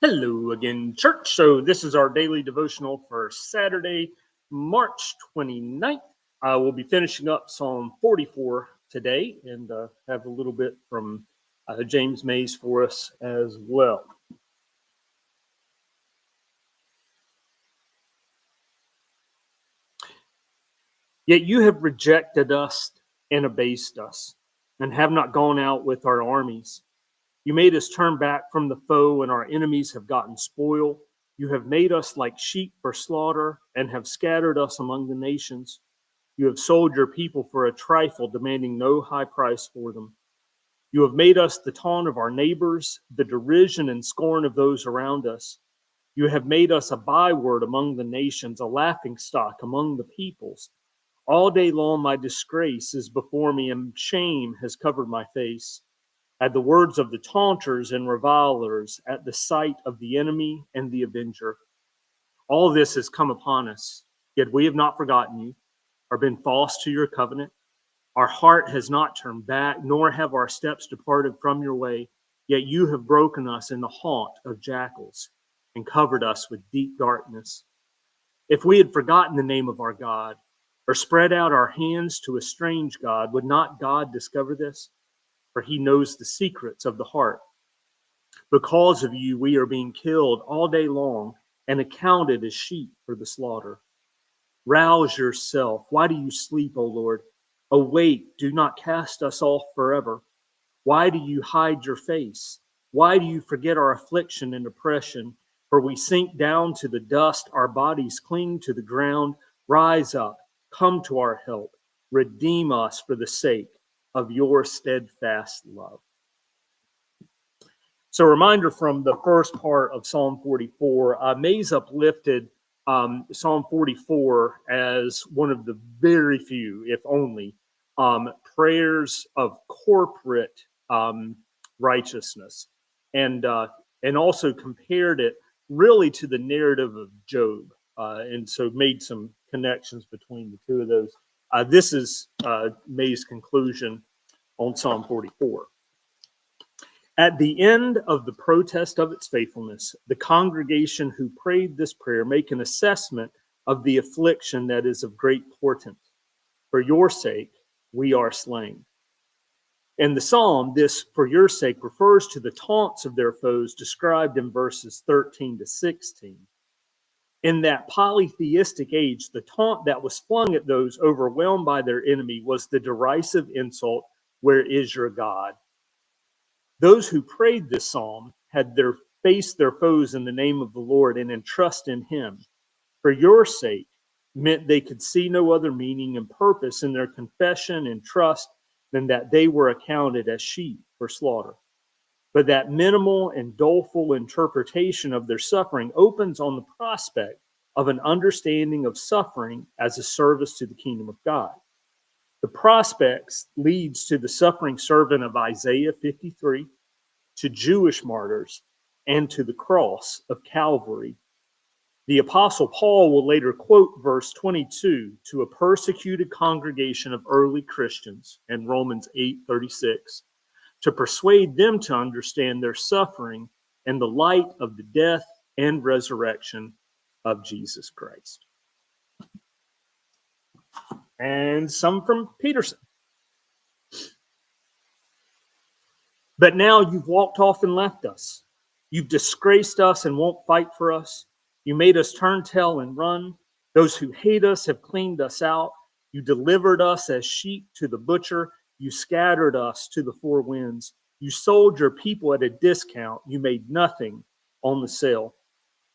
Hello again, church. So this is our daily devotional for Saturday, March 29th. We'll be finishing up Psalm 44 today and have a little bit from James Mays for us as well. Yet you have rejected us and abased us, and have not gone out with our armies. You made us turn back from the foe, and our enemies have gotten spoil. You have made us like sheep for slaughter, and have scattered us among the nations. You have sold your people for a trifle, demanding no high price for them. You have made us the taunt of our neighbors, the derision and scorn of those around us. You have made us a byword among the nations, a laughingstock among the peoples. All day long my disgrace is before me, and shame has covered my face. At the words of the taunters and revilers, at the sight of the enemy and the avenger. All this has come upon us, yet we have not forgotten you, or been false to your covenant. Our heart has not turned back, nor have our steps departed from your way. Yet you have broken us in the haunt of jackals and covered us with deep darkness. If we had forgotten the name of our God, or spread out our hands to a strange God, would not God discover this? For he knows the secrets of the heart. Because of you, we are being killed all day long and accounted as sheep for the slaughter. Rouse yourself. Why do you sleep, O Lord? Awake, do not cast us off forever. Why do you hide your face? Why do you forget our affliction and oppression? For we sink down to the dust, our bodies cling to the ground. Rise up, come to our help. Redeem us for the sake of your steadfast love. So, a reminder from the first part of Psalm 44, Mays uplifted Psalm 44 as one of the very few, if only, prayers of corporate righteousness, and also compared it really to the narrative of Job, and so made some connections between the two of those. This is May's conclusion on Psalm 44. At the end of the protest of its faithfulness, the congregation who prayed this prayer make an assessment of the affliction that is of great portent. For your sake, we are slain. In the psalm, this "for your sake" refers to the taunts of their foes described in verses 13 to 16. In that polytheistic age, the taunt that was flung at those overwhelmed by their enemy was the derisive insult, "Where is your God?" Those who prayed this psalm had faced their foes in the name of the Lord and entrust in him. For your sake meant they could see no other meaning and purpose in their confession and trust than that they were accounted as sheep for slaughter. But that minimal and doleful interpretation of their suffering opens on the prospect of an understanding of suffering as a service to the kingdom of God. The prospects leads to the suffering servant of Isaiah 53, to Jewish martyrs, and to the cross of Calvary. The Apostle Paul will later quote verse 22 to a persecuted congregation of early Christians in Romans 8:36 to persuade them to understand their suffering in the light of the death and resurrection of Jesus Christ. And some from Peterson. But now you've walked off and left us. You've disgraced us and won't fight for us. You made us turn tail and run. Those who hate us have cleaned us out. You delivered us as sheep to the butcher. You scattered us to the four winds. You sold your people at a discount. You made nothing on the sale.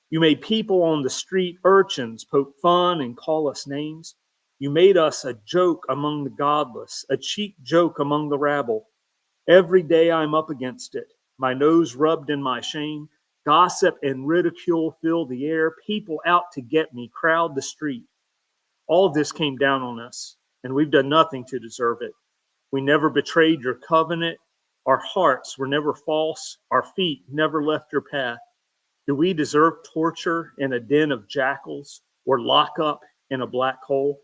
You made people on the street urchins poke fun and call us names. You made us a joke among the godless, a cheap joke among the rabble. Every day I'm up against it, my nose rubbed in my shame. Gossip and ridicule fill the air. People out to get me crowd the street. All this came down on us, and we've done nothing to deserve it. We never betrayed your covenant. Our hearts were never false. Our feet never left your path. Do we deserve torture in a den of jackals or lockup in a black hole?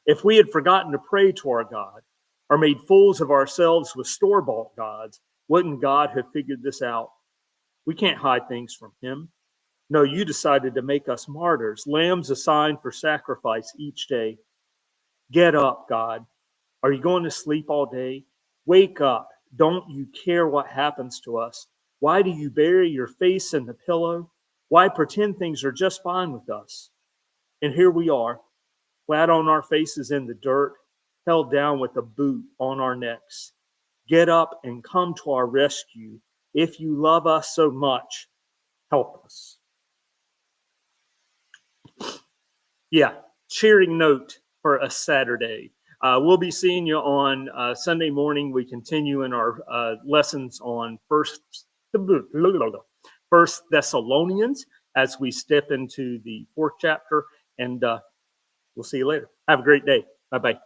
If we had forgotten to pray to our God, or made fools of ourselves with store-bought gods, wouldn't God have figured this out? We can't hide things from him. No, you decided to make us martyrs, lambs assigned for sacrifice each day. Get up, God. Are you going to sleep all day? Wake up. Don't you care what happens to us? Why do you bury your face in the pillow? Why pretend things are just fine with us? And here we are, flat on our faces in the dirt, held down with a boot on our necks. Get up and come to our rescue. If you love us so much, help us. Yeah, cheering note for a Saturday. We'll be seeing you on Sunday morning. We continue in our lessons on First Thessalonians as we step into the fourth chapter, and we'll see you later. Have a great day. Bye-bye.